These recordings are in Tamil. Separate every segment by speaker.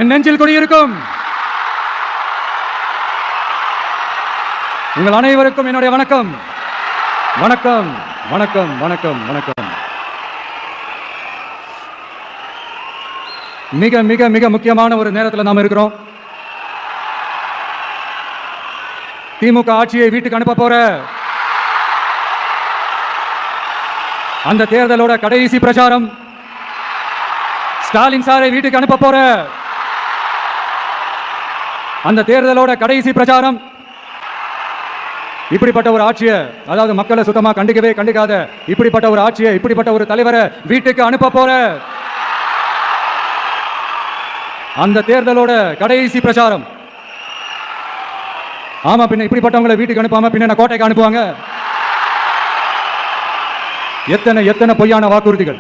Speaker 1: என் நெஞ்சில் குடியிருக்கும் உங்கள் அனைவருக்கும் என்னுடைய வணக்கம். வணக்கம் வணக்கம் வணக்கம் வணக்கம். மிக மிக மிக முக்கியமான ஒரு நேரத்தில் நாம் இருக்கிறோம். திமுக ஆட்சியை வீட்டுக்கு அனுப்ப போற அந்த தேர்தலோட கடைசி பிரச்சாரம், ஸ்டாலின் சாரை வீட்டுக்கு அனுப்ப போற அந்த தேர்தலோட கடைசி பிரச்சாரம், இப்படிப்பட்ட ஒரு ஆட்சியை, அதாவது மக்களை சுத்தமா கண்டுக்கவே கண்டுக்காத இப்படிப்பட்ட ஒரு ஆட்சியை, இப்படிப்பட்ட ஒரு தலைவரை வீட்டுக்கு அனுப்ப போற அந்த தேர்தலோட கடைசி பிரச்சாரம். ஆமா, பின்ன இப்படிப்பட்டவங்களை வீட்டுக்கு அனுப்பாம பின்ன கோட்டைக்கு அனுப்புவாங்க? எத்தனை எத்தனை பொய்யான வாக்குறுதிகள்,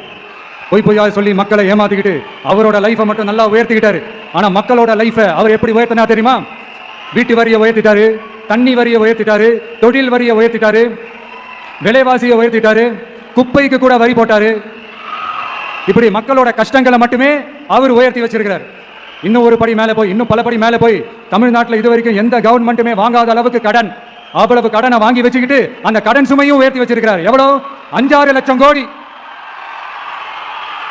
Speaker 1: பொய்யா சொல்லி மக்களை ஏமாத்திக்கிட்டு அவரோட லைஃபை மட்டும் நல்லா உயர்த்திக்கிட்டாரு. ஆனா மக்களோட லைஃபை அவர் எப்படி உயர்த்தினா தெரியுமா? வீட்டு வரியை உயர்த்திட்டாரு, தண்ணி வரியை உயர்த்திட்டாரு, தொழில் வரியை உயர்த்திட்டாரு, விலைவாசியை உயர்த்திட்டாரு, குப்பைக்கு கூட வரி போட்டாரு. இப்படி மக்களோட கஷ்டங்களை மட்டுமே அவர் உயர்த்தி வச்சிருக்கிறார். இன்னும் ஒரு படி மேலே போய், இன்னும் பல படி மேலே போய், தமிழ்நாட்டில் இது வரைக்கும் எந்த கவர்மெண்ட்டுமே வாங்காத அளவுக்கு கடன், அவ்வளவு கடனை வாங்கி வச்சுக்கிட்டு அந்த கடன் சுமையும் உயர்த்தி வச்சிருக்கிறார். எவ்வளவு? 5-6 லட்சம் கோடி.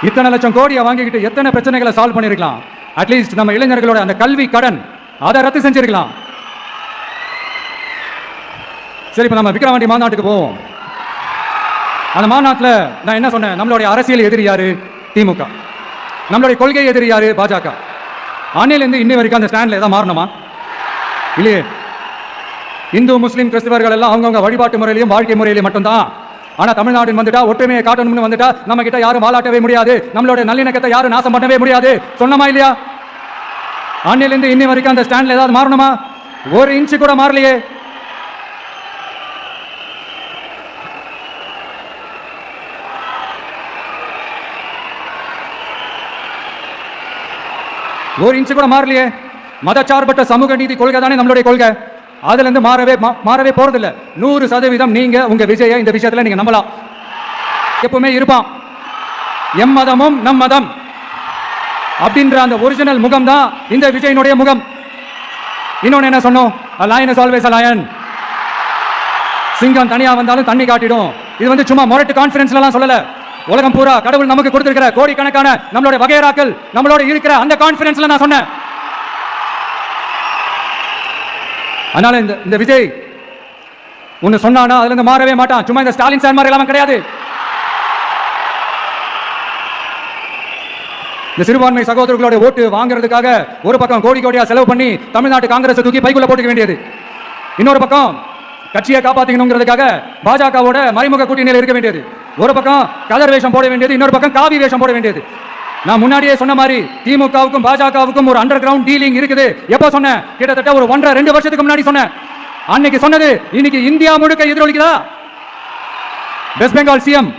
Speaker 1: இத்தனை லட்சம் கோடியை வாங்கிக்கிட்டு எத்தனை பிரச்சனைகளை சால்வ் பண்ணிருக்கலாம். அட்லீஸ்ட் நம்ம இளைஞர்களோட அந்த கல்வி கடன் அதை ரத்து செஞ்சிருக்கலாம். சரி, இப்ப நம்ம விக்கிரவாண்டி மாநாட்டுக்கு போவோம். அந்த மாநாட்டில் நான் என்ன சொன்னேன்? நம்மளுடைய அரசியல் எதிரி யாரு? திமுக. நம்மளுடைய கொள்கை எதிரி யாரு? பாஜக. அன்னையிலிருந்து இன்னை வரைக்கும் அந்த ஸ்டாண்ட்ல ஏதாவது மாறணுமா? இல்லையே. இந்து முஸ்லீம் கிறிஸ்தவர்கள் எல்லாம் அவங்கவுங்க வழிபாட்டு முறையிலையும் வாழ்க்கை முறையிலையும் மட்டும்தான். ஆனா தமிழ்நாடு வந்துட்டா, ஒற்றுமையை காட்டணும்னு வந்துட்டா நம்ம கிட்ட யாரும் வாலாட்டவே முடியாது, நம்மளோட நல்லிணக்கத்தை யாரும் நாசம் பண்ணவே முடியாது. சொன்னமா இல்லையா? அன்னையிலிருந்து இன்னை வரைக்கும் அந்த ஸ்டாண்ட்ல ஏதாவது மாறணுமா? ஒரு இன்ச்சு கூட மாறலையே. ஒரு இன்ச்சு கூட மாறலையே. மதச்சார்பற்ற சமூக நீதி கொள்கை தானே நம்மளுடைய கொள்கை. அதுல இருந்து மாறவே போறதில்லை. 100% நீங்க உங்க விஜயை இந்த விஷயத்துல நீங்க நம்பலாம். எப்பவுமே இருப்பான். எம் மதமும் நம் மதம் அப்படின்ற அந்த ஒரிஜினல் முகம் தான் இந்த விஜயனுடைய முகம். இன்னொன்னு என்ன சொன்னோம்? A lion is always a lion. சிங்கம் தனியா வந்தாலும் தண்ணி காட்டிடும். இது சும்மா மொரட்டு கான்ஃபரன்ஸ்ல எல்லாம் சொல்லல. உலகம் பூரா கடவுள் நமக்கு கொடுத்திருக்கிற கோடிக்கணக்கான நம்மளோட வகையறாக்கள் நம்மளோட இருக்கிற அந்த கான்ஃபரன்ஸ்ல நான் சொன்னேன். அதனால இந்த விஜய் ஒன்னு சொன்னானா அதுல இருந்து மாறவே மாட்டான். சும்மா இந்த ஸ்டாலின் சார் மாதிரி எல்லாம் கிடையாது. இந்த சிறுபான்மை சகோதரர்களோட ஓட்டு வாங்குறதுக்காக ஒரு பக்கம் கோடி கோடியா செலவு பண்ணி தமிழ்நாட்டு காங்கிரஸ் தூக்கி பைக்குள்ள போட்டுக்க வேண்டியது, இன்னொரு பக்கம் கட்சியை காப்பாத்திக்கணுங்கிறதுக்காக பாஜகவோட மறைமுக கூட்டணியில் இருக்க வேண்டியது, ஒரு பக்கம் கலர் வேஷம் போட வேண்டியது, இன்னொரு பக்கம் காவி வேஷம் போட வேண்டியது. நான் முன்னாடியே சொன்ன மாதிரி திமுகவுக்கும் பாஜகவுக்கும் ஒரு அண்டர் கிரவுண்ட் டீலிங் இருக்குது. எப்போ சொன்னேன்? கிட்டத்தட்ட ஒரு 1.5-2 வருஷத்துக்கு முன்னாடி சொன்னேன். அன்னைக்கு சொன்னது இன்னைக்கு இந்தியா முழுக்க எதிரொலிக்குதா? West Bengal CM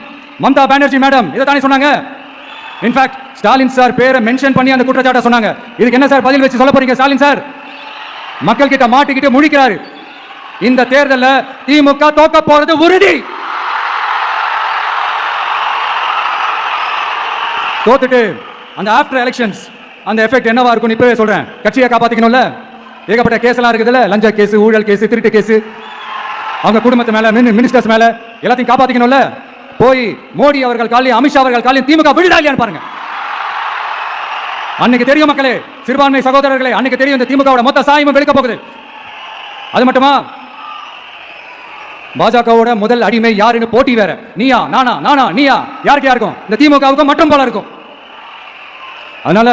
Speaker 1: Mamata Banerjee madam இதை தானே சொன்னாங்க. இன்ஃபேக்ட் ஸ்டாலின் சார் பேரை மென்ஷன் பண்ணி அந்த குற்றச்சாட்டை சொன்னாங்க. இதுக்கு என்ன சார் பதில் வச்சு சொல்ல போறீங்க? ஸ்டாலின் சார் மக்கள் கிட்ட மாட்டிக்கிட்டு முழிக்கிறாரு. இந்த தேர்தலில் திமுக தோக்க போறது உறுதி. தோத்துட்டு அந்த ஆஃப்டர் எலெக்ஷன்ஸ் அந்த எஃபெக்ட் என்னவா இருக்கும் இப்பவே சொல்றேன். கட்சியை காப்பாத்திக்கணும்ல, ஏகப்பட்ட கேஸ் எல்லாம் இருக்குதுல்ல, லஞ்ச கேஸ், ஊழல் கேஸ், திருட்டு கேஸ், அவங்க குடும்பத்து மேல, மினிஸ்டர்ஸ் மேல எல்லாத்தையும் காப்பாத்திக்கணும்ல. போய் மோடி அவர்கள் காலையும் அமித்ஷா அவர்கள் காலையும் திமுக விழுதா இல்லையான்னு பாருங்க. அன்னைக்கு தெரியும் மக்களே, சிறுபான்மை சகோதரர்களே, அன்னைக்கு தெரியும் இந்த திமுகவோட மொத்த சாயமும் வெளுக்க போகுது. அது மட்டுமா, பாஜகவோட முதல் அடிமை யாருன்னு போட்டி வேற. நீயா நானா, நானா நீயா, யாருக்கு யாருக்கும்? இந்த திமுகவுக்கும் மற்றும் பல இருக்கும். அதனால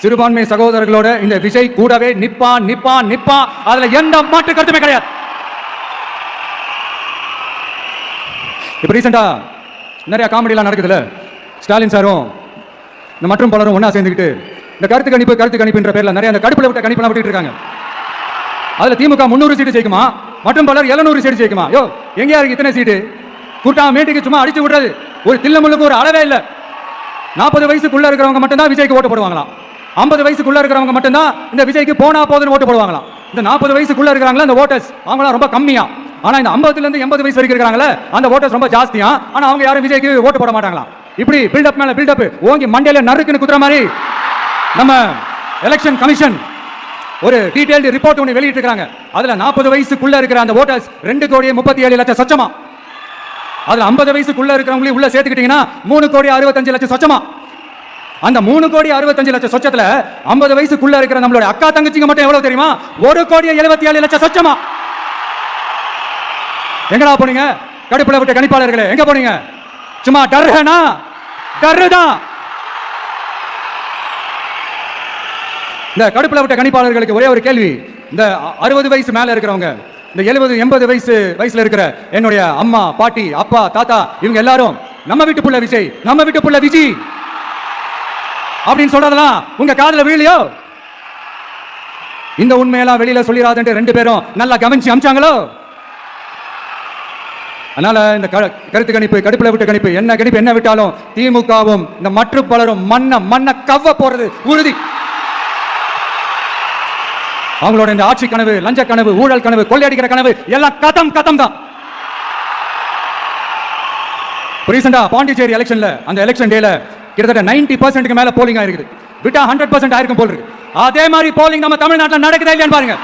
Speaker 1: சிறுபான்மை சகோதரர்களோட இந்த விஜய் கூடவே நிப்பான் நிப்பான் நிப்பான். அதுல எந்த மாற்று கருத்துமே கிடையாது. இப்ப ரீசெண்டா நிறைய காமெடி எல்லாம் நடக்குதுல்ல. ஸ்டாலின் சாரும் இந்த மற்றும் பலரும் ஒன்னா சேர்ந்துக்கிட்டு இந்த கருத்து கணிப்புன்ற பேர்ல நிறைய அந்த கடுப்புல விட்ட கணிப்பெல்லாம் விட்டுட்டு இருக்காங்க. அதுல திமுக 300 சீட்டு ஜெயிக்குமா, மற்றும் பலர் 700 சீட்டு ஜெயிக்குமா? யோ, எங்கேயா இருக்கு இத்தனை சீட்டு? கூட்டா மேட்டுக்கு சும்மா அடிச்சு விடுறது. ஒரு தில்லமுள்ளுக்கு ஒரு அளவே இல்லை. 40 வயசுக்குள்ள இருக்கிறவங்க மட்டும்தான் விஜய்க்கு ஓட்டு போடுவாங்களாம். 50 வயசுக்குள்ள இருக்கிறவங்க மட்டும்தான் இந்த விஜய்க்கு போனா போதுன்னு ஓட்டு போடுவாங்களாம். இந்த 40 வயசுக்குள்ள இருக்கிறாங்களா இந்த ஓட்டர்ஸ், அவங்களாம் ரொம்ப கம்மியா. ஆனா இந்த 50 இருந்து 80 வயசு வரைக்கும் இருக்காங்களே அந்த ஓட்டர்ஸ் ரொம்ப ஜாஸ்தியா, ஆனா அவங்க யாரும் விஜய்க்கு ஓட்டு போட மாட்டாங்களாம். இப்படி பில்டப் மேல பில்டப் ஓங்கி மண்டையில நறுக்குன்னு குத்துற மாதிரி நம்ம எலெக்ஷன் கமிஷன் ஒரு டீடைல்டு ரிப்போர்ட் ஒன்று வெளியிட்டு இருக்காங்க. அதுல 40 வயசுக்குள்ள இருக்கிற அந்த ஓட்டர்ஸ் 2,37,00,000 சொச்சமா. அதுல 50 வயசுக்குள்ள இருக்கிறவங்களையும் உள்ள சேர்த்துக்கிட்டீங்கன்னா 3,65,00,000 சொச்சமா. அந்த 3,65,00,000 சொச்சத்துல 50 வயசுக்குள்ள இருக்கிற நம்மளோட அக்கா தங்கச்சிங்க மட்டும் எவ்வளவு தெரியுமா? 1,77,00,000 சொச்சமா. எங்கடா போனீங்க கடுப்புல விட்ட கணிப்பாளர்களே? எங்க போனீங்க? சும்மா டர்ஹனா டர்தான். இந்த கடுப்புல விட்ட கணிப்பாளர்களுக்கு ஒரே ஒரு கேள்வி. இந்த 60 வயசு மேல இருக்கிறவங்க, இந்த 70-80 வயசுல இருக்கிற என்னுடைய அம்மா, பாட்டி, அப்பா, தாத்தா, இவங்க எல்லாரும் நம்ம வீட்டு புள்ள விஜய், நம்ம வீட்டு புள்ள விஜய் அப்படின்னு சொல்றதெல்லாம் உங்க காதுல விழலையோ? இந்த உண்மையெல்லாம் வெளியில சொல்லிராதுன்னு 2 பேரும் நல்லா கவனிச்சு அமிச்சாங்களோ? அதனால இந்த கருத்து கணிப்பு, கடுப்புல விட்ட கணிப்பு, என்ன கணிப்பு என்ன விட்டாலும் திமுகவும் இந்த மற்ற பலரும் மண்ண கவ்வ போறது உறுதி. அவங்களோட இந்த ஆட்சி கனவு, லஞ்ச கனவு, ஊழல் கனவு, கொள்ளையடிக்கிற கனவு எல்லாம் கதம் தான். ரீசெண்டா பாண்டிச்சேரி எலெக்ஷன்ல, அந்த எலெக்ஷன் டேல கிட்டத்தட்ட 90% மேல போலிங் ஆயிருக்குது. விட்டா 100% ஆயிருக்கும் போல் இருக்கு. அதே மாதிரி போலிங் நம்ம தமிழ்நாட்டில் நடக்குதா இல்லையான்னு பாருங்க.